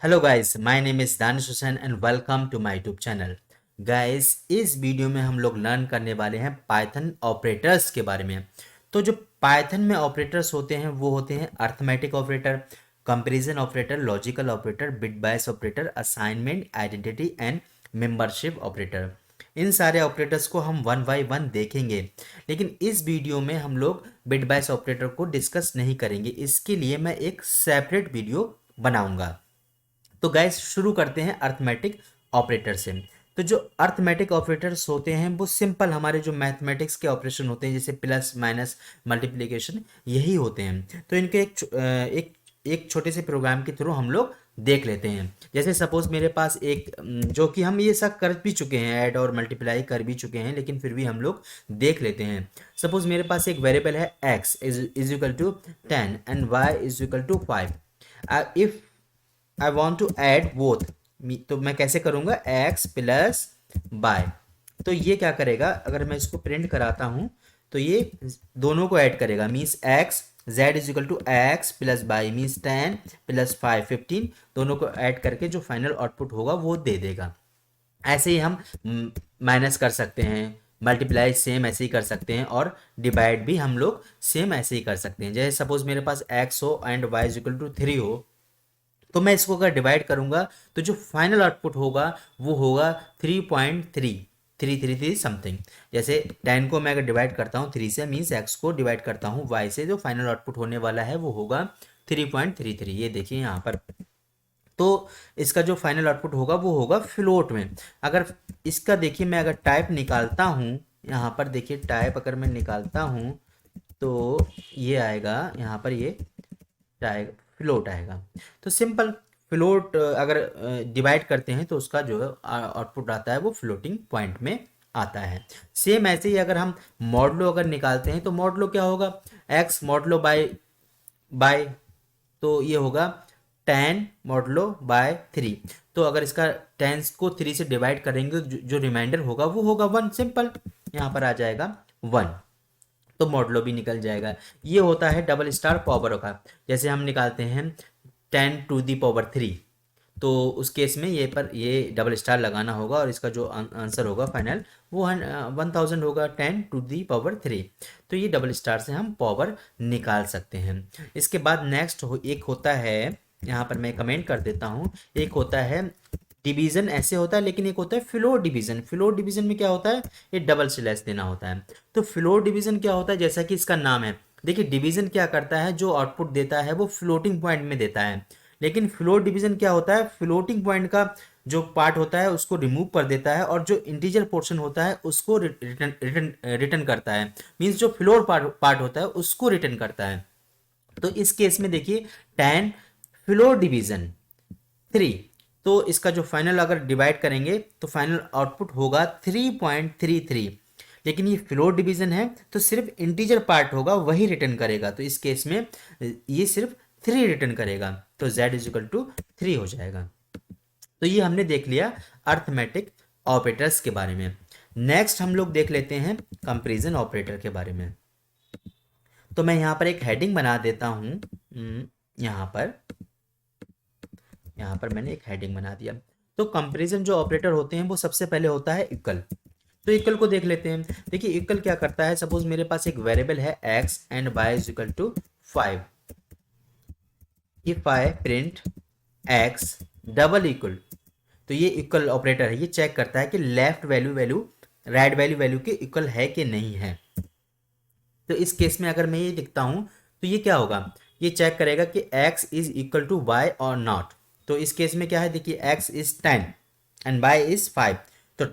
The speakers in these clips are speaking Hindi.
Hello guys, my name is Danish Hussain and welcome to my YouTube channel. Guys, इस वीडियो में हम लोग लर्न करने वाले हैं पाइथन ऑपरेटर्स के बारे में। तो जो पाइथन में ऑपरेटर्स होते हैं वो होते हैं arithmetic operator, comparison operator, logical operator, bitwise operator, assignment, identity and membership operator. इन सारे ऑपरेटर्स को हम वन बाय वन देखेंगे, लेकिन इस वीडियो में हम लोग बिटवाइस ऑपरेटर को डिस्कस नहीं करेंगे। इसके लिए मैं एक सेपरेट वीडियो बनाऊंगा। तो गाइस, शुरू करते हैं अर्थमेटिक ऑपरेटर से। तो जो अर्थमेटिक ऑपरेटर्स होते हैं वो सिंपल हमारे जो मैथमेटिक्स के ऑपरेशन होते हैं, जैसे प्लस माइनस मल्टीप्लिकेशन, यही होते हैं। तो इनके एक छोटे से प्रोग्राम के थ्रू हम लोग देख लेते हैं। जैसे सपोज मेरे पास एक जो कि हम ये सब कर भी चुके हैं, ऐड और मल्टीप्लाई कर भी चुके हैं, लेकिन फिर भी हम लोग देख लेते हैं। सपोज मेरे पास एक वेरिएबल है x is equal to 10 and y is equal to 5। If I want to add both, तो मैं कैसे करूंगा, x प्लस बाय। तो ये क्या करेगा, अगर मैं इसको प्रिंट कराता हूं तो ये दोनों को ऐड करेगा। Means x z is equal to x plus y, means 10 plus 5 15, दोनों को ऐड करके जो फाइनल आउटपुट होगा वो दे देगा। ऐसे ही हम माइनस कर सकते हैं, मल्टीप्लाई सेम ऐसे ही कर सकते हैं, और डिवाइड भी हम लोग सेम ऐसे ही कर सकते हैं। जैसे सपोज मेरे पास x हो and y is equal to 3 हो, तो मैं इसको अगर डिवाइड करूंगा तो जो फाइनल आउटपुट होगा वो होगा 3.333 समथिंग। जैसे 10 को मैं अगर डिवाइड करता हूँ 3 से, मीन्स x को डिवाइड करता हूँ y से, जो फाइनल आउटपुट होने वाला है वो होगा 3.33। ये देखिए यहाँ पर। तो इसका जो फाइनल आउटपुट होगा वो होगा फ्लोट में। अगर इसका देखिए, मैं अगर टाइप निकालता हूँ, यहाँ पर देखिए टाइप अगर मैं निकालता हूँ तो ये आएगा, यहाँ पर ये आएगा, फ्लोट आएगा। तो सिंपल फ्लोट अगर डिवाइड करते हैं तो उसका जो आउटपुट आता है वो फ्लोटिंग पॉइंट में आता है। सेम ऐसे ही अगर हम मॉडलो अगर निकालते हैं तो मॉडलो क्या होगा, एक्स मॉडलो बाय बाय, तो ये होगा 10 मॉडलो बाय 3। तो अगर इसका 10 को 3 से डिवाइड करेंगे जो रिमाइंडर होगा वो होगा 1। सिंपल यहाँ पर आ जाएगा 1, तो मॉडलो भी निकल जाएगा। ये होता है डबल स्टार पावर का। जैसे हम निकालते हैं 10⁻³ तो उस केस में ये डबल स्टार लगाना होगा और इसका जो आंसर होगा फाइनल वो 1000 होगा, 10⁻³। तो ये डबल स्टार से हम पावर निकाल सकते हैं। इसके बाद नेक्स्ट एक होता है, यहाँ पर मैं कमेंट कर देता हूँ, एक होता है डिवीजन, ऐसे होता है, लेकिन एक होता है फ्लोर डिवीजन। फ्लोर डिवीजन में क्या होता है, ये डबल स्लैश देना होता है। तो फ्लोर डिवीजन क्या होता है, जैसा कि इसका नाम है, देखिए डिवीजन क्या करता है, जो आउटपुट देता है वो फ्लोटिंग पॉइंट में देता है। लेकिन फ्लोर डिवीजन क्या होता है, फ्लोटिंग पॉइंट का जो पार्ट होता है उसको रिमूव कर देता है और जो इंटीजर पोर्शन होता है उसको रिटर्न रिटर्न रिटर्न करता है। मीन्स जो फ्लोर पार्ट होता है उसको रिटर्न करता है। तो इस केस में देखिए 10 फ्लोर डिवीजन 3, तो इसका जो फाइनल अगर डिवाइड करेंगे तो फाइनल आउटपुट होगा 3.33। लेकिन ये फ्लोर डिवीजन है तो सिर्फ इंटीजर पार्ट होगा वही रिटर्न करेगा। तो इस केस में ये सिर्फ 3 रिटर्न करेगा, तो z इज इक्वल टू 3 हो जाएगा। तो ये हमने देख लिया अर्थमेटिक ऑपरेटर्स के बारे में। नेक्स्ट हम लोग देख लेते हैं कंपैरिजन ऑपरेटर के बारे में। तो मैं यहाँ पर एक हेडिंग बना देता हूँ। यहाँ पर मैंने एक हेडिंग बना दिया। तो कंपैरिजन जो ऑपरेटर होते हैं वो सबसे पहले होता है इक्वल। तो इक्वल को देख लेते हैं। देखिए इक्वल क्या करता है, सपोज मेरे पास एक वेरिएबल है x and y is equal to 5। If I print x double equal, तो ये इक्वल ऑपरेटर है, ये चेक करता है कि लेफ्ट वैल्यू राइट वैल्यू के इक्वल है कि नहीं है। तो इस केस में अगर मैं ये लिखता हूं तो ये क्या होगा, ये चेक करेगा कि x is equal to y और नॉट। तो इस केस में क्या है, देखिए x is 10 and y is 5, तो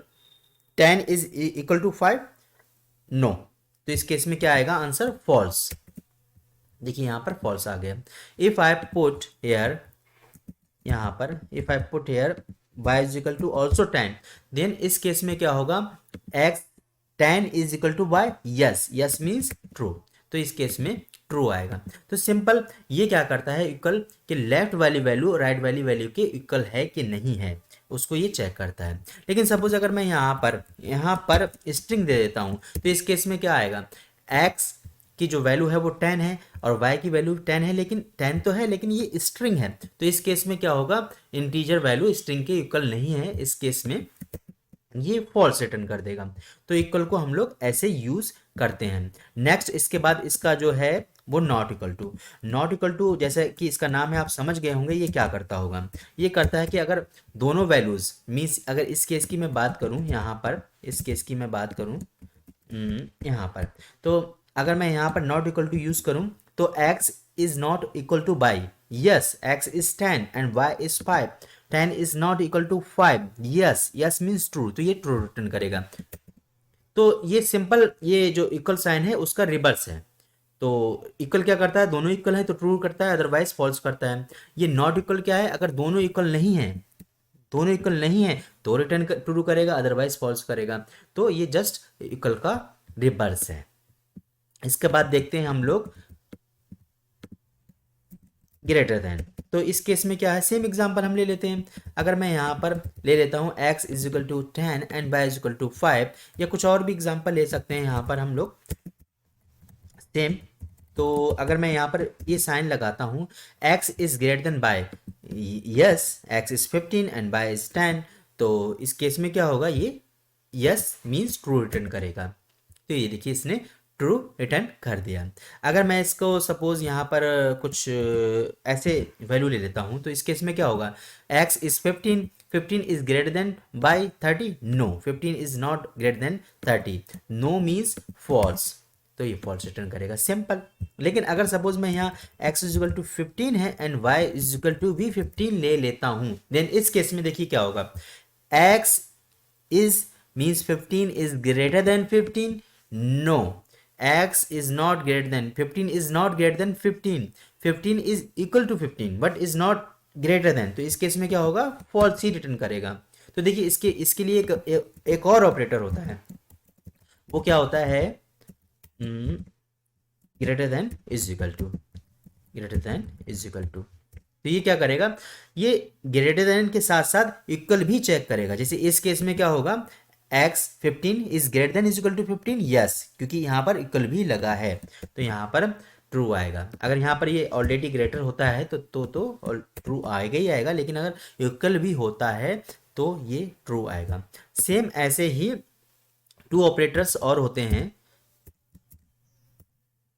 10 इज इक्वल टू 5, नो। तो इस केस में क्या आएगा, आंसर फॉल्स। देखिए यहाँ पर फॉल्स आ गया। इफ आई पुट हेयर, यहाँ पर if I put here y is equal to also 10, then इस केस में क्या होगा, x 10 is equal to y, yes yes means true. तो इस केस में ट्रू आएगा। तो सिंपल ये क्या करता है, इक्वल कि लेफ्ट वाली वैल्यू राइट वाली वैल्यू के इक्वल है कि नहीं है, उसको ये चेक करता है। लेकिन सपोज अगर मैं यहाँ पर स्ट्रिंग दे देता हूँ तो इस केस में क्या आएगा, x की जो वैल्यू है वो 10 है और y की वैल्यू 10 है, लेकिन 10 तो है लेकिन ये स्ट्रिंग है, तो इस केस में क्या होगा, इंटीजर वैल्यू स्ट्रिंग के इक्वल नहीं है, इस केस में ये फॉल्स रिटर्न कर देगा। तो इक्वल को हम लोग ऐसे यूज करते हैं। नेक्स्ट इसके बाद इसका जो है वो not equal to. Not equal to जैसे कि इसका नाम है, आप समझ गए होंगे ये क्या करता होगा। ये करता है कि अगर दोनों वैल्यूज मीन्स, अगर इस केस की मैं बात करूं यहाँ पर, इस केस की मैं बात करूं यहाँ पर, तो अगर मैं यहाँ पर नॉट इक्वल टू यूज करूं तो x is not equal to y, yes x is 10 and y is 5, 10 is not equal to 5, yes yes means true, तो ये ट्रू रिटर्न करेगा। तो ये सिंपल, ये जो इक्वल साइन है उसका रिवर्स है। तो इक्वल क्या करता है, दोनों इक्वल है तो ट्रू करता है, अदरवाइज फॉल्स करता है। ये नॉट इक्वल क्या है, अगर दोनों इक्वल नहीं है, दोनों इक्वल नहीं है तो रिटर्न ट्रू करेगा, अदरवाइज फॉल्स करेगा। तो ये जस्ट इक्वल का रिवर्स है। इसके बाद देखते हैं हम लोग ग्रेटर देन। तो इस केस में क्या है, सेम एग्जांपल हम ले लेते हैं। अगर मैं यहाँ पर ले लेता हूँ x is equal to 10 and y is equal to 5, या कुछ और भी एग्जांपल ले सकते हैं यहाँ पर हम लोग सेम। तो अगर मैं यहाँ पर ये साइन लगाता हूँ x is greater then y, yes x is 15 and y is 10, तो इस केस में क्या होगा, ये यस मीन्स ट्रू रिटर्न करेगा। तो ये देखिए इसने ट्रू रिटर्न कर दिया। अगर मैं इसको सपोज यहाँ पर कुछ ऐसे वैल्यू ले लेता हूँ, तो इस केस में क्या होगा, x is 15, 15 is greater than y 30, no 15 is not greater than 30, no means false, तो ये फॉल्स रिटर्न करेगा, सिंपल। लेकिन अगर सपोज मैं यहाँ x इज इक्वल टू 15 है and y is equal to भी 15 ले लेता हूँ, देन इस केस में देखिए क्या होगा, x is means 15 is greater than 15, no x is not greater than 15 is not greater than 15, 15 is equal to 15 but is not greater than, तो इस केस में क्या होगा, फॉल्स ही रिटर्न करेगा। तो देखिए इसके लिए एक और ऑपरेटर होता है, वो क्या होता है, greater than is equal to, greater than is equal to. तो ये क्या करेगा, ये ग्रेटर देन के साथ साथ इक्वल भी चेक करेगा। जैसे इस केस में क्या होगा, x 15 is greater than is equal to 15, yes, क्योंकि यहाँ पर इक्वल भी लगा है तो यहाँ पर ट्रू आएगा। अगर यहाँ पर ये ऑलरेडी ग्रेटर होता है तो ट्रू आएगा ही आएगा, लेकिन अगर इक्वल भी होता है तो ये ट्रू आएगा। सेम ऐसे ही टू ऑपरेटर्स और होते हैं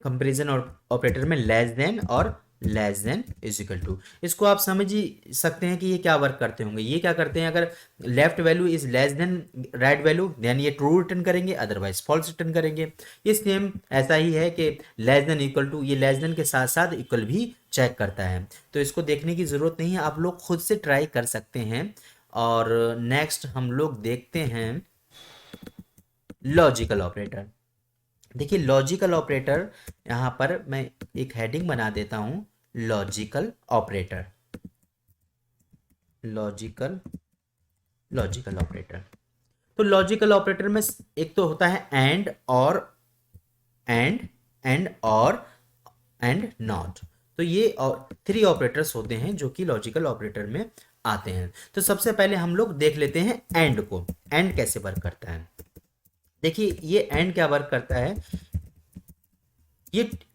कंपेरिजन और ऑपरेटर में, लेस देन और less than is equal to. इसको आप समझ ही सकते हैं कि ये क्या वर्क करते होंगे। ये क्या करते हैं, अगर left value is less than right value then ये ट्रू रिटर्न करेंगे, अदरवाइज फॉल्स रिटर्न करेंगे। ये सेम ऐसा ही है कि लेस देन इक्वल टू, ये लेस देन के साथ साथ इक्वल भी चेक करता है। तो इसको देखने की ज़रूरत नहीं है, आप लोग खुद से ट्राई कर सकते हैं। और नेक्स्ट हम लोग देखते हैं लॉजिकल ऑपरेटर। देखिए लॉजिकल ऑपरेटर, यहाँ पर मैं एक हेडिंग बना देता हूँ, लॉजिकल ऑपरेटर, लॉजिकल ऑपरेटर। तो लॉजिकल ऑपरेटर में एक तो होता है एंड और, एंड और, एंड नॉट। तो ये 3 ऑपरेटर्स होते हैं जो कि लॉजिकल ऑपरेटर में आते हैं। तो सबसे पहले हम लोग देख लेते हैं एंड को, एंड कैसे वर्क करता है। देखिए ये एंड क्या वर्क करता है,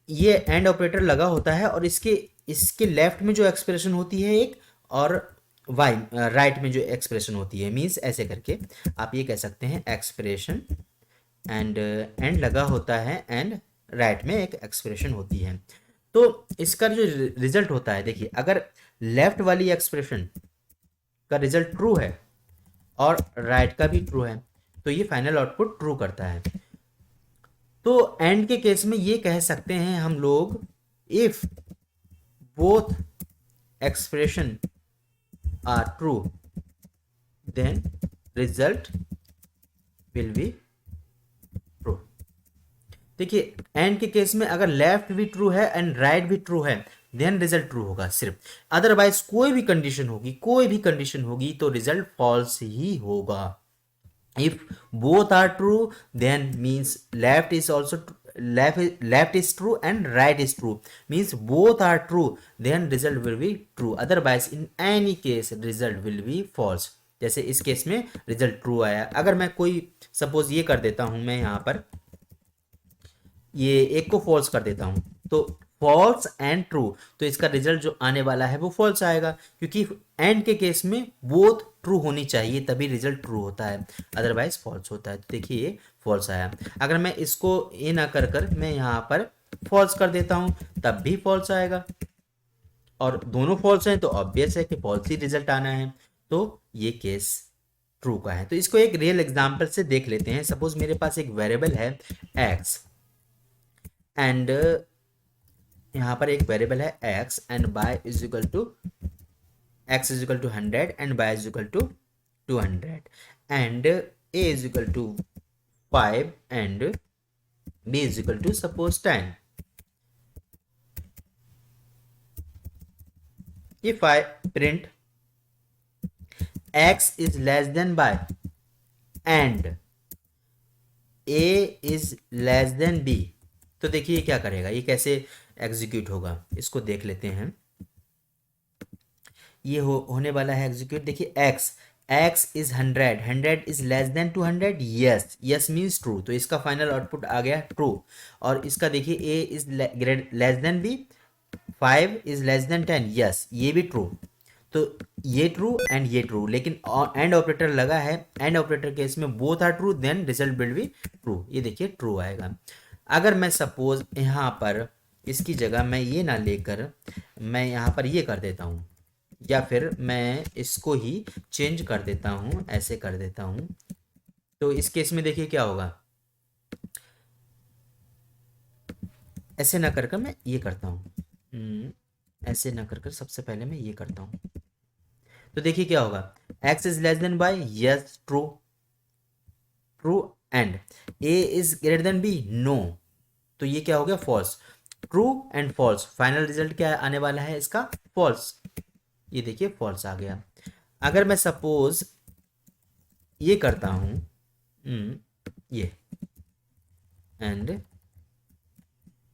ये एंड ऑपरेटर लगा होता है और इसके लेफ्ट में जो एक्सप्रेशन होती है एक, और वाई राइट में जो एक्सप्रेशन होती है, मीन्स ऐसे करके आप ये कह सकते हैं एक्सप्रेशन, एंड लगा होता है एंड राइट में एक एक्सप्रेशन होती है। तो इसका जो रिजल्ट होता है, देखिए अगर लेफ्ट वाली एक्सप्रेशन का रिजल्ट ट्रू है और राइट का भी ट्रू है तो ये फाइनल आउटपुट ट्रू करता है। तो एंड के केस में ये कह सकते हैं हम लोग, if both expression are true then result will be true. देखिए एंड के केस में अगर लेफ्ट भी ट्रू है एंड राइट भी ट्रू है देन रिजल्ट ट्रू होगा सिर्फ, अदरवाइज कोई भी कंडीशन होगी तो रिजल्ट फॉल्स ही होगा। If both are true then means left is true and right is true, means both are true then result will be true, otherwise in any case result will be false। जैसे इस केस में रिजल्ट ट्रू आया। अगर मैं कोई सपोज ये कर देता हूं, मैं यहाँ पर ये एक को फॉल्स कर देता हूँ, तो फॉल्स एंड ट्रू, तो इसका रिजल्ट जो आने वाला है वो फॉल्स आएगा, क्योंकि एंड के केस में बोथ ट्रू होनी चाहिए तभी रिजल्ट ट्रू होता है, अदरवाइज फॉल्स होता है। तो देखिए ये फॉल्स आया। अगर मैं इसको ये ना कर कर मैं यहाँ पर फॉल्स कर देता हूँ तब भी फॉल्स आएगा, और दोनों फॉल्स हैं तो ऑब्वियस है कि फॉल्स ही रिजल्ट आना है, तो ये केस ट्रू का है। तो इसको एक रियल एग्जांपल से देख लेते हैं। सपोज मेरे पास एक वेरिएबल है x, एंड यहाँ पर एक वेरिएबल है x and y is equal to x is equal to 100 and y is equal to 200 and a is equal to 5 and b is equal to suppose 10। if I print x is less than y and a is less than b, तो देखिए ये क्या करेगा, ये कैसे एग्जीक्यूट होगा इसको देख लेते हैं। ये होने वाला है एग्जीक्यूट। देखिए x is 100, 100 is less then 200, yes, yes means true, तो इसका फाइनल आउटपुट आ गया ट्रू। और इसका देखिए a is less than b, 5 is less than 10, yes, ये भी ट्रू। तो ये ट्रू एंड ये ट्रू, लेकिन एंड ऑपरेटर लगा है, एंड ऑपरेटर केस में both are true, then result will be true, ये देखिए ट्रू आएगा। अगर मैं सपोज यहाँ पर इसकी जगह मैं ये ना लेकर मैं यहाँ पर ये कर देता हूँ, या फिर मैं इसको ही चेंज कर देता हूँ, ऐसे कर देता हूँ, तो इस केस में देखिए क्या होगा। ऐसे ना कर कर मैं ये करता हूँ, ऐसे ना कर कर सबसे पहले मैं ये करता हूँ, तो देखिए क्या होगा। x is less than y, yes true, true, and a is greater than b, no, तो ये क्या हो गया false. True and false, final result क्या आने वाला है इसका, फॉल्स, ये देखिए फॉल्स आ गया। अगर मैं सपोज ये करता हूं ये एंड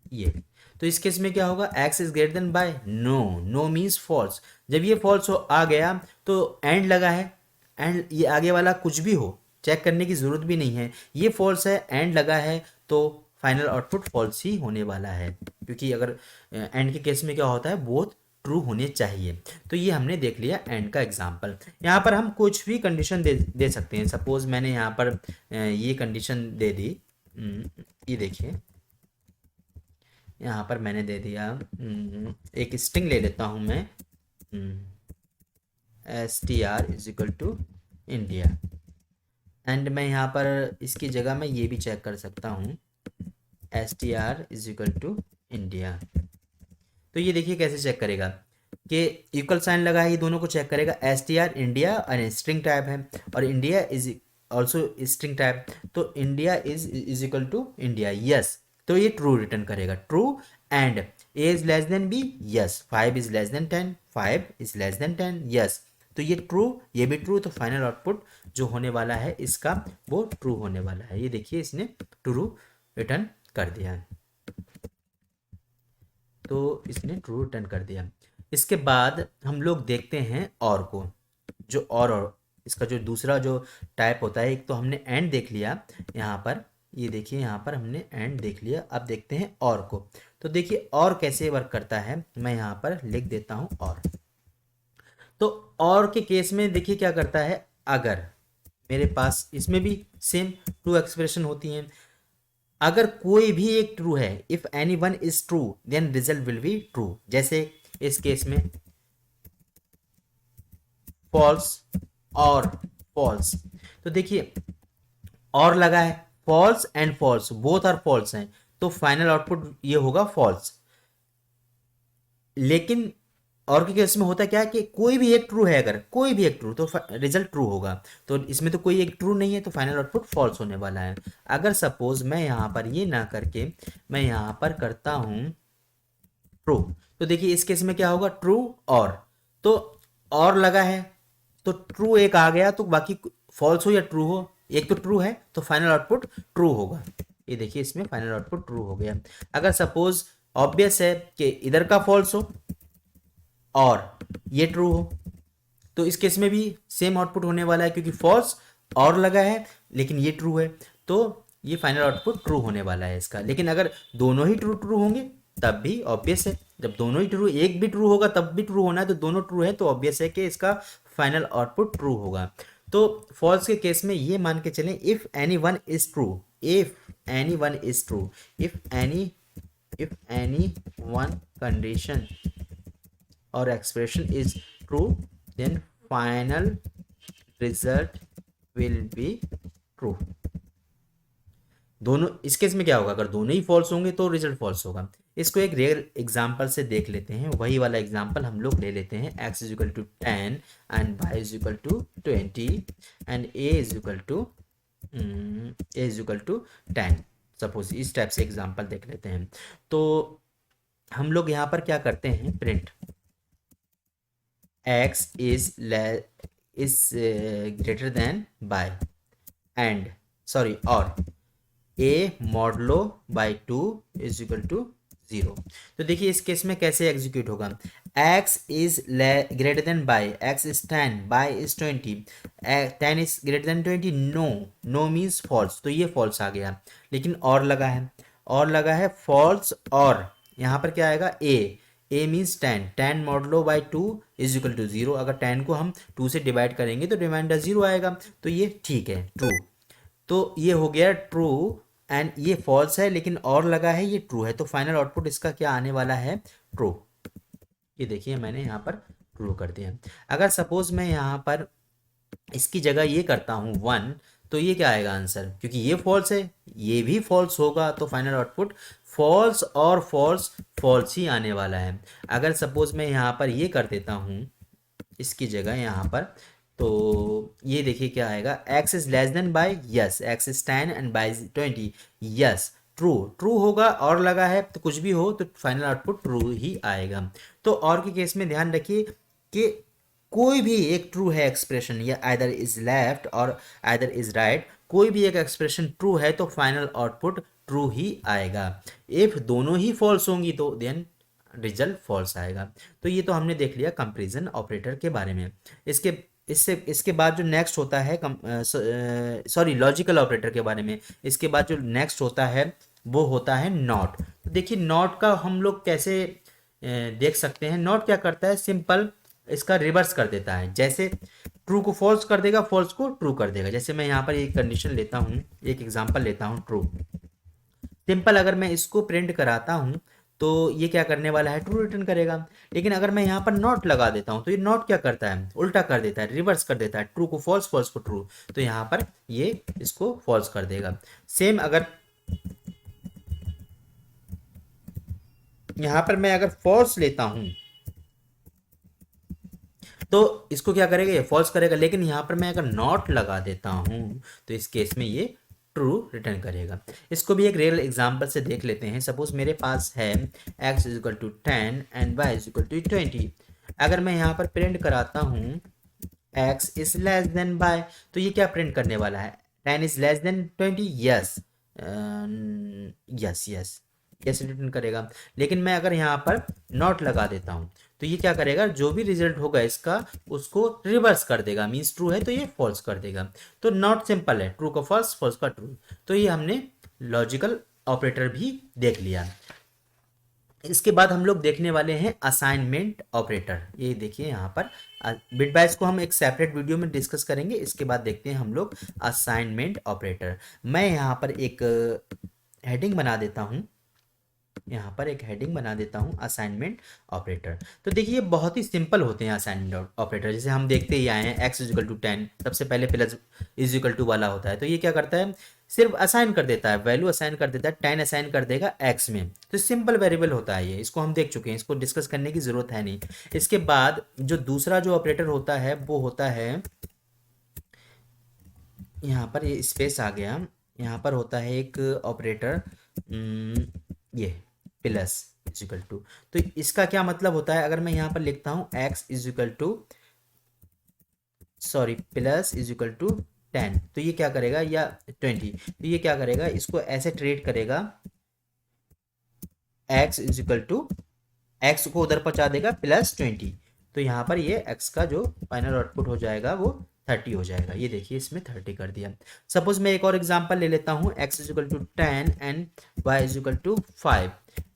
ये, तो इस केस में क्या होगा, x is greater than y, no, no means false. जब ये फॉल्स हो आ गया तो एंड लगा है, एंड ये आगे वाला कुछ भी हो चेक करने की ज़रूरत भी नहीं है, ये फॉल्स है एंड लगा है तो फाइनल आउटपुट फॉल्स ही होने वाला है, क्योंकि अगर एंड के केस में क्या होता है बोथ ट्रू होने चाहिए। तो ये हमने देख लिया एंड का एग्जाम्पल। यहाँ पर हम कुछ भी कंडीशन दे सकते हैं। सपोज मैंने यहाँ पर ये कंडीशन दे दी, ये देखिए यहाँ पर मैंने दे दिया, एक स्ट्रिंग ले लेता हूँ मैं, str is equal to India, and मैं यहाँ पर इसकी जगह मैं ये भी चेक कर सकता हूँ, str is equal to India. तो ये देखिए कैसे चेक करेगा कि इक्वल साइन लगा है, ये दोनों को चेक करेगा, str इंडिया और स्ट्रिंग टाइप है, और India is also string type, तो India is equal to India, yes, तो ये ट्रू रिटर्न करेगा, true, and a is less than b, yes, 5 is less than 10, 5 is less than 10, yes, तो ये ट्रू, ये भी ट्रू, तो फाइनल आउटपुट जो होने वाला है इसका वो ट्रू होने वाला है। ये देखिए इसने ट्रू रिटर्न कर दिया, तो इसने ट्रू रिटर्न कर दिया। इसके बाद हम लोग देखते हैं और को, जो और इसका जो दूसरा जो टाइप होता है, एक तो हमने एंड देख लिया यहाँ पर, ये देखिए यहाँ पर हमने एंड देख लिया, अब देखते हैं और को। तो देखिए और कैसे वर्क करता है, मैं यहाँ पर लिख देता हूँ और। तो और के केस में देखिए क्या करता है, अगर मेरे पास इसमें भी सेम टू एक्सप्रेशन होती हैं, अगर कोई भी एक ट्रू है, if any one is true then result will be true. जैसे इस केस में फॉल्स और फॉल्स, तो देखिए और लगा है, false and false both are false हैं, तो फाइनल आउटपुट ये होगा फॉल्स। लेकिन और के केस में होता क्या है कि कोई भी एक ट्रू है, अगर कोई भी एक ट्रू तो रिजल्ट ट्रू होगा, तो इसमें तो कोई एक ट्रू नहीं है, तो फाइनल आउटपुट फॉल्स होने वाला है। अगर सपोज मैं यहाँ पर ये ना करके मैं यहाँ पर करता हूँ ट्रू, तो देखिए इस केस में क्या होगा, ट्रू और, तो और लगा है तो ट्रू एक आ गया, तो बाकी फॉल्स हो या ट्रू हो, एक तो ट्रू है तो फाइनल आउटपुट ट्रू होगा। ये देखिए इसमें फाइनल आउटपुट ट्रू हो गया। अगर सपोज ऑब्वियस है कि इधर का फॉल्स हो और ये ट्रू हो, तो इस केस में भी सेम आउटपुट होने वाला है, क्योंकि फॉल्स और लगा है लेकिन ये ट्रू है, तो ये फाइनल आउटपुट ट्रू होने वाला है इसका। लेकिन अगर दोनों ही ट्रू ट्रू होंगे तब भी ऑब्वियस है, जब दोनों ही ट्रू, एक भी ट्रू होगा तब भी ट्रू होना है, तो दोनों ट्रू है तो ऑब्वियस है कि इसका फाइनल आउटपुट ट्रू होगा। तो फॉल्स के केस में ये मान के चलें, if any one is true, if any one is true, if any one condition और expression is true, then final result will be true. दोनों, इस केस में क्या होगा, अगर दोनों ही फॉल्स होंगे तो रिजल्ट फॉल्स होगा। इसको एक रियल एग्जांपल से देख लेते हैं, वही वाला एग्जांपल हम लोग ले लेते हैं। x is equal to 10 and y is equal to 20 and a is equal to 10। Suppose इस टाइप से एग्जांपल देख लेते हैं। तो हम लोग यहाँ पर क्या करते हैं, print x is greater than y and sorry or a modulo by 2 is equal to 0। तो देखिए इस केस में कैसे एग्जीक्यूट होगा, x is greater than y, x is 10, y is 20, 10 is greater than 20, no means false, तो ये फॉल्स आ गया। लेकिन और लगा है फॉल्स, और यहाँ पर क्या आएगा, a means 10 modulo by 2 is equal to 0। अगर 10 को हम 2 से डिवाइड करेंगे तो रिमाइंडर 0 आएगा, तो ये ठीक है, ट्रू। तो ये हो गया ट्रू, एंड ये फॉल्स है लेकिन और लगा है, ये ट्रू है, तो फाइनल आउटपुट इसका क्या आने वाला है, ट्रू। ये देखिए मैंने यहाँ पर ट्रू कर दिया। अगर सपोज मैं यहाँ पर इसकी जगह ये करता हूँ 1, तो ये क्या आएगा आंसर, क्योंकि ये फॉल्स है, ये भी फॉल्स होगा, तो फाइनल आउटपुट फॉल्स और फॉल्स फॉल्स ही आने वाला है। अगर सपोज मैं यहाँ पर ये कर देता हूँ इसकी जगह यहाँ पर, तो ये देखिए क्या आएगा, x is less then by, yes, x is 10 and by 20, yes, true. True होगा, और लगा है तो कुछ भी हो तो फाइनल आउटपुट ट्रू ही आएगा। तो और के केस में ध्यान रखिए कि कोई भी एक ट्रू है एक्सप्रेशन, या आइदर इज लेफ्ट और आइदर इज राइट, कोई भी एक एक्सप्रेशन ट्रू है तो फाइनल आउटपुट ट्रू ही आएगा। इफ दोनों ही फॉल्स होंगी तो देन रिजल्ट फॉल्स आएगा। तो ये तो हमने देख लिया कंपैरिजन ऑपरेटर के बारे में। इसके बाद जो नेक्स्ट होता है, सॉरी, लॉजिकल ऑपरेटर के बारे में। इसके बाद जो नेक्स्ट होता है वो होता है नॉट। तो देखिए नॉट का हम लोग कैसे देख सकते हैं। नॉट क्या करता है, सिंपल इसका रिवर्स कर देता है। जैसे ट्रू को फॉल्स कर देगा, फॉल्स को ट्रू कर देगा। जैसे मैं यहाँ पर एक कंडीशन लेता हूँ, एक एग्जांपल लेता हूँ, ट्रू। सिंपल अगर मैं इसको प्रिंट कराता हूँ तो ये क्या करने वाला है, ट्रू रिटर्न करेगा। लेकिन अगर मैं यहाँ पर नॉट लगा देता हूँ तो ये नॉट क्या करता है, उल्टा कर देता है, रिवर्स कर देता है, ट्रू को फॉल्स, फॉल्स को ट्रू। तो यहाँ पर ये इसको फॉल्स कर देगा। सेम अगर यहाँ पर मैं अगर फॉल्स लेता हूँ तो इसको क्या करेगा, ये फॉल्स करेगा। लेकिन यहाँ पर मैं अगर नॉट लगा देता हूँ तो इस केस में ये ट्रू रिटर्न करेगा। इसको भी एक रियल एग्जांपल से देख लेते हैं। सपोज मेरे पास है x is equal to 10 and y is equal to 20। अगर मैं यहाँ पर प्रिंट कराता हूँ x is less than y, तो ये क्या प्रिंट करने वाला है, 10 is less than 20, yes, yes yes yes return करेगा। लेकिन मैं अगर यहाँ पर नॉट लगा देता हूँ तो ये क्या करेगा, जो भी रिजल्ट होगा इसका उसको रिवर्स कर देगा। मीन्स ट्रू है तो ये फॉल्स कर देगा। तो नॉट सिंपल है, ट्रू का फॉल्स, फॉल्स का ट्रू। तो ये हमने लॉजिकल ऑपरेटर भी देख लिया। इसके बाद हम लोग देखने वाले हैं असाइनमेंट ऑपरेटर। ये देखिए यहाँ पर बिटवाइज को हम एक सेपरेट वीडियो में डिस्कस करेंगे। इसके बाद देखते हैं हम लोग असाइनमेंट ऑपरेटर। मैं यहाँ पर एक हेडिंग बना देता हूँ, यहाँ पर एक हेडिंग बना देता हूँ असाइनमेंट ऑपरेटर। तो देखिए बहुत ही सिंपल होते हैं असाइनमेंट ऑपरेटर। जैसे हम देखते ही आए हैं x इज इक्वल टू 10, सबसे पहले प्लस इज इक्वल टू वाला होता है। तो ये क्या करता है, सिर्फ असाइन कर देता है, वैल्यू असाइन कर देता है, 10 असाइन कर देगा x में। तो सिंपल वेरिएबल होता है ये, इसको हम देख चुके हैं, इसको डिस्कस करने की जरूरत है नहीं। इसके बाद जो दूसरा जो ऑपरेटर होता है वो होता है, यहाँ पर ये स्पेस आ गया, यहाँ पर होता है एक ऑपरेटर ये प्लस इज इक्वल टू। तो इसका क्या मतलब होता है, अगर मैं यहाँ पर लिखता हूँ x is equal to, sorry, plus is equal to 10, तो ये क्या करेगा, या 20, तो ये क्या करेगा, इसको ऐसे ट्रीट करेगा, x is equal to, x को उधर पहुंचा देगा प्लस 20। तो यहाँ पर ये x का जो फाइनल आउटपुट हो जाएगा वो 30 हो जाएगा। ये देखिए इसमें 30 कर दिया। सपोज मैं एक और एग्जांपल ले लेता हूँ, x is equal to 10 and y is equal to 5।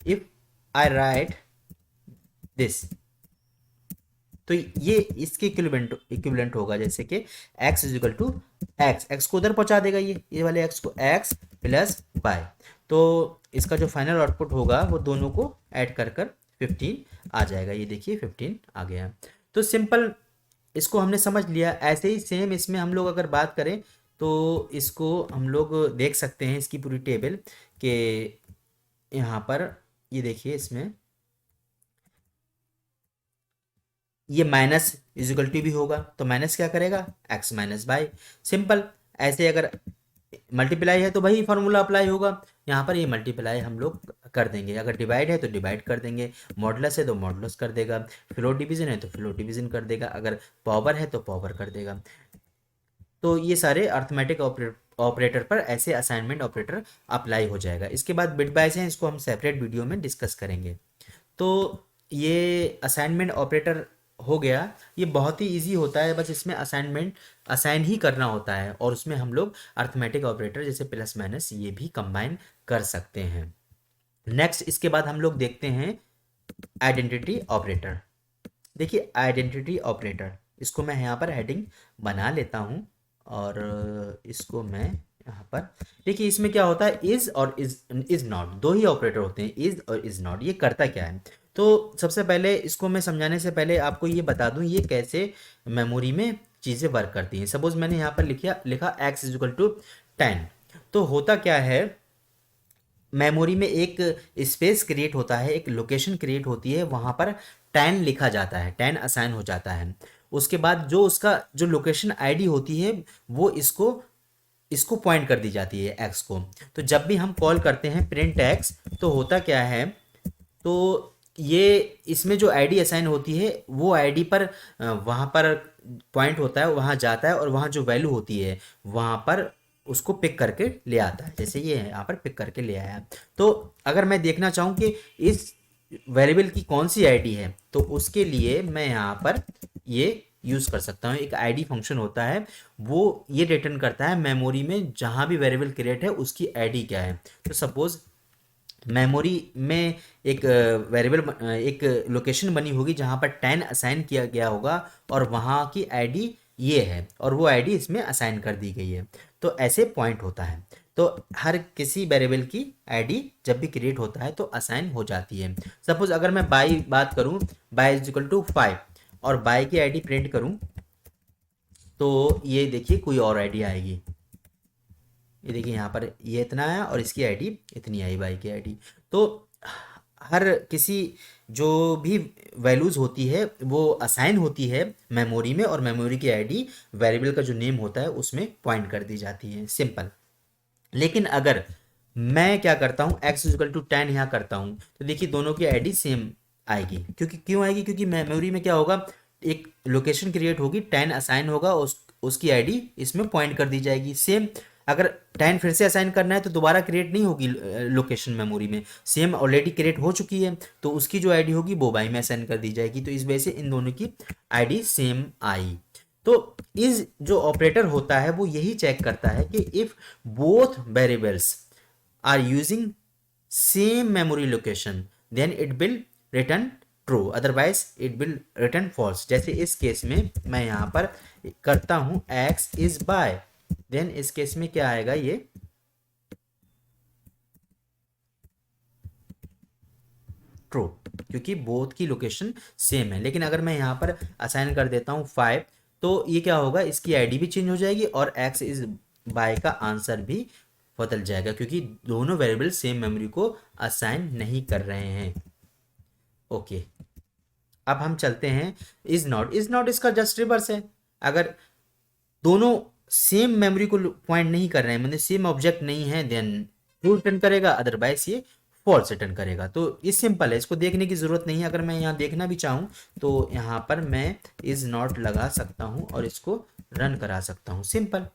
If I write this, तो ये इसके इक्विवेलेंट इक्विवेलेंट होगा, जैसे कि x is equal to x को उधर पहुंचा देगा, ये वाले x को x प्लस y। तो इसका जो फाइनल आउटपुट होगा वो दोनों को ऐड कर कर 15 आ जाएगा। ये देखिए 15 आ गया। तो सिंपल इसको हमने समझ लिया। ऐसे ही सेम इसमें हम लोग अगर बात करें तो इसको हम लोग देख सकते हैं, इसकी पूरी टेबल के यहाँ पर ये देखिए इसमें ये माइनस इजिकल टू भी होगा, तो माइनस क्या करेगा, x माइनस बाई। सिंपल। ऐसे अगर मल्टीप्लाई है तो वही फार्मूला अप्लाई होगा। यहाँ पर ये मल्टीप्लाई हम लोग कर देंगे, अगर डिवाइड है तो डिवाइड कर देंगे, मॉडुलस है तो मॉडुलस कर देगा, फ्लोट डिवीजन है तो फ्लोट डिवीजन कर देगा, अगर पावर है तो पावर कर देगा। तो ये सारे अर्थमेटिक ऑपरेटर पर ऐसे असाइनमेंट ऑपरेटर अप्लाई हो जाएगा। इसके बाद बिट बाइस है, इसको हम सेपरेट वीडियो में डिस्कस करेंगे। तो ये असाइनमेंट ऑपरेटर हो गया। ये बहुत ही इजी होता है, बस इसमें असाइनमेंट असाइन ही करना होता है, और उसमें हम लोग अर्थमेटिक ऑपरेटर जैसे प्लस माइनस ये भी कंबाइन कर सकते हैं। नेक्स्ट इसके बाद हम लोग देखते हैं आइडेंटिटी ऑपरेटर। देखिए आइडेंटिटी ऑपरेटर, इसको मैं यहाँ पर हेडिंग बना लेता हूँ, और इसको मैं यहाँ पर देखिए, इसमें क्या होता है, इज और इज नॉट दो ही ऑपरेटर होते हैं, इज और इज नॉट। ये करता क्या है, तो सबसे पहले इसको मैं समझाने से पहले आपको ये बता दूं ये कैसे मेमोरी में चीज़ें वर्क करती हैं। सपोज मैंने यहाँ पर लिखा x इज इक्वल टू 10। तो होता क्या है, मेमोरी में एक स्पेस क्रिएट होता है, एक लोकेशन क्रिएट होती है, वहाँ पर 10 लिखा जाता है, 10 असाइन हो जाता है। उसके बाद जो उसका जो लोकेशन आईडी होती है वो इसको इसको पॉइंट कर दी जाती है x को। तो जब भी हम कॉल करते हैं प्रिंट x, तो होता क्या है, तो ये इसमें जो आईडी असाइन होती है वो आईडी पर वहाँ पर पॉइंट होता है, वहाँ जाता है, और वहाँ जो वैल्यू होती है वहाँ पर उसको पिक करके ले आता है। जैसे ये है यहाँ पर पिक करके ले आया। तो अगर मैं देखना चाहूँ कि इस वेरिएबल की कौन सी आईडी है, तो उसके लिए मैं यहाँ पर ये यूज़ कर सकता हूँ। एक आईडी फंक्शन होता है, वो ये रिटर्न करता है मेमोरी में जहाँ भी वेरिएबल क्रिएट है उसकी आईडी क्या है। तो सपोज मेमोरी में एक वेरिएबल एक लोकेशन बनी होगी जहाँ पर 10 असाइन किया गया होगा, और वहाँ की आईडी ये है, और वो आईडी इसमें असाइन कर दी गई है। तो ऐसे पॉइंट होता है। तो हर किसी वेरिएबल की आईडी जब भी क्रिएट होता है तो असाइन हो जाती है। सपोज अगर मैं बाई बात करूँ, बाई इज इक्वल टू 5, और बाई की आईडी प्रिंट करूँ, तो ये देखिए कोई और आईडी आएगी। ये देखिए यहाँ पर ये इतना आया और इसकी आईडी इतनी आई, बाई की आईडी। तो हर किसी जो भी वैल्यूज़ होती है वो असाइन होती है मेमोरी में, और मेमोरी की आईडी वेरिएबल का जो नेम होता है उसमें पॉइंट कर दी जाती है। सिंपल। लेकिन अगर मैं क्या करता हूँ, x इजिकल टू 10 यहाँ करता हूँ, तो देखिए दोनों की आईडी सेम आएगी। क्योंकि क्यों आएगी, क्योंकि मेमोरी में क्या होगा, एक लोकेशन क्रिएट होगी, 10 असाइन होगा, उसकी आईडी इसमें पॉइंट कर दी जाएगी। सेम अगर 10 फिर से असाइन करना है तो दोबारा क्रिएट नहीं होगी लोकेशन मेमोरी में, सेम ऑलरेडी क्रिएट हो चुकी है, तो उसकी जो आईडी होगी वो बाई में असाइन कर दी जाएगी। तो इस वजह से इन दोनों की आईडी सेम आई। तो इस जो ऑपरेटर होता है वो यही चेक करता है कि if both variables are using same memory location then it will return true, otherwise it will return false. जैसे इस केस में मैं यहाँ पर करता हूँ x इज बाय, देन इस केस में क्या आएगा, ये ट्रू, क्योंकि बोथ की लोकेशन सेम है। लेकिन अगर मैं यहाँ पर असाइन कर देता हूँ 5, तो ये क्या होगा, इसकी आईडी भी चेंज हो जाएगी और x इज बाय का आंसर भी बदल जाएगा, क्योंकि दोनों वेरिएबल सेम मेमोरी को असाइन नहीं कर रहे हैं। ओके, अब हम चलते हैं इज नॉट। इज नॉट इसका जस्ट रिवर्स है। अगर दोनों सेम मेमोरी को पॉइंट नहीं कर रहे हैं, मतलब सेम ऑब्जेक्ट नहीं है, देन ट्रू रिटर्न करेगा, अदरवाइज ये फॉल्स रिटर्न करेगा। तो ये सिंपल है, इसको देखने की ज़रूरत नहीं है। अगर मैं यहाँ देखना भी चाहूँ तो यहाँ पर मैं इज़ नॉट लगा सकता हूँ और इसको रन करा सकता हूँ। सिंपल।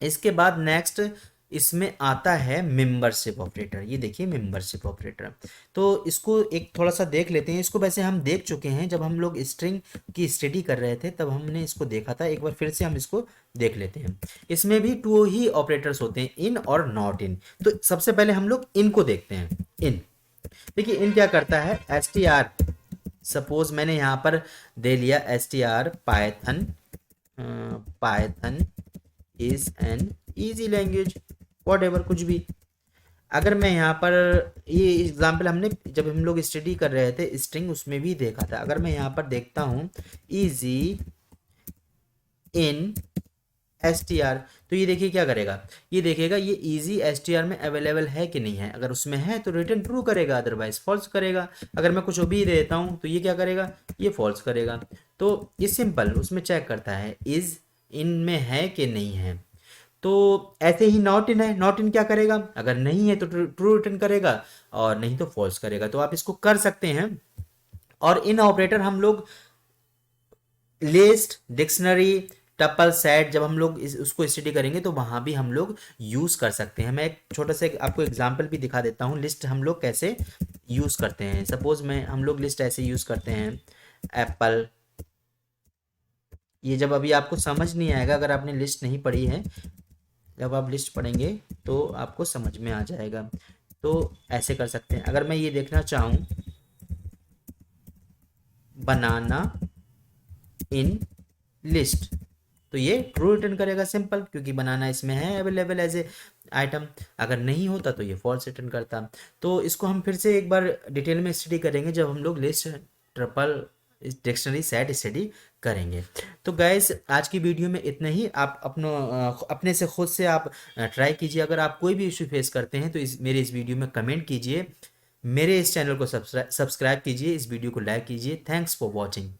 इसके बाद नेक्स्ट इसमें आता है मेंबरशिप ऑपरेटर। ये देखिए मेंबरशिप ऑपरेटर। तो इसको एक थोड़ा सा देख लेते हैं। इसको वैसे हम देख चुके हैं, जब हम लोग स्ट्रिंग की स्टडी कर रहे थे तब हमने इसको देखा था। एक बार फिर से हम इसको देख लेते हैं। इसमें भी टू ही ऑपरेटर्स होते हैं, इन और नॉट इन। तो सबसे पहले हम लोग इन को देखते हैं। इन, देखिए इन क्या करता है, एस टी आर। सपोज मैंने यहाँ पर दे लिया S T R Python, Python is an easy language, what ever, कुछ भी। अगर मैं यहाँ पर, ये एग्जाम्पल हमने जब हम लोग स्टडी कर रहे थे स्ट्रिंग उसमें भी देखा था। अगर मैं यहाँ पर देखता हूँ easy in S T R, तो ये देखिए क्या करेगा, ये देखेगा ये इजी एस टी आर में अवेलेबल है कि नहीं है। अगर उसमें है तो रिटर्न ट्रू करेगा, अदरवाइज फॉल्स करेगा। अगर मैं कुछ भी देता हूँ तो ये क्या करेगा, ये फॉल्स करेगा। तो ये सिंपल उसमें चेक करता है इज इन में है कि नहीं है। तो ऐसे ही नॉट इन है, नॉट इन क्या करेगा, अगर नहीं है तो ट्रू रिटर्न करेगा और नहीं तो फॉल्स करेगा। तो आप इसको कर सकते हैं। और इन ऑपरेटर हम लोग लिस्ट, डिक्शनरी, टपल, सेट, जब हम लोग उसको स्टडी करेंगे तो वहां भी हम लोग यूज कर सकते हैं। मैं एक छोटा सा आपको एग्जांपल भी दिखा देता हूँ लिस्ट हम लोग कैसे यूज करते हैं। सपोज मैं हम लोग लिस्ट ऐसे यूज करते हैं, एप्पल। ये जब अभी आपको समझ नहीं आएगा, अगर आपने लिस्ट नहीं पढ़ी है, जब आप लिस्ट पढ़ेंगे तो आपको समझ में आ जाएगा। तो ऐसे कर सकते हैं। अगर मैं ये देखना चाहूँ बनाना इन लिस्ट, तो ये ट्रू रिटर्न करेगा, सिंपल, क्योंकि बनाना इसमें है अवेलेबल एज ए आइटम। अगर नहीं होता तो ये फॉल्स रिटर्न करता। तो इसको हम फिर से एक बार डिटेल में स्टडी करेंगे जब हम लोग list, triple, dictionary, set study करेंगे। तो गाइस आज की वीडियो में इतना ही। आप अपने से खुद से आप ट्राई कीजिए। अगर आप कोई भी इशू फेस करते हैं तो मेरे इस वीडियो में कमेंट कीजिए। मेरे इस चैनल को सब्सक्राइब कीजिए, इस वीडियो को लाइक कीजिए। Thanks for watching.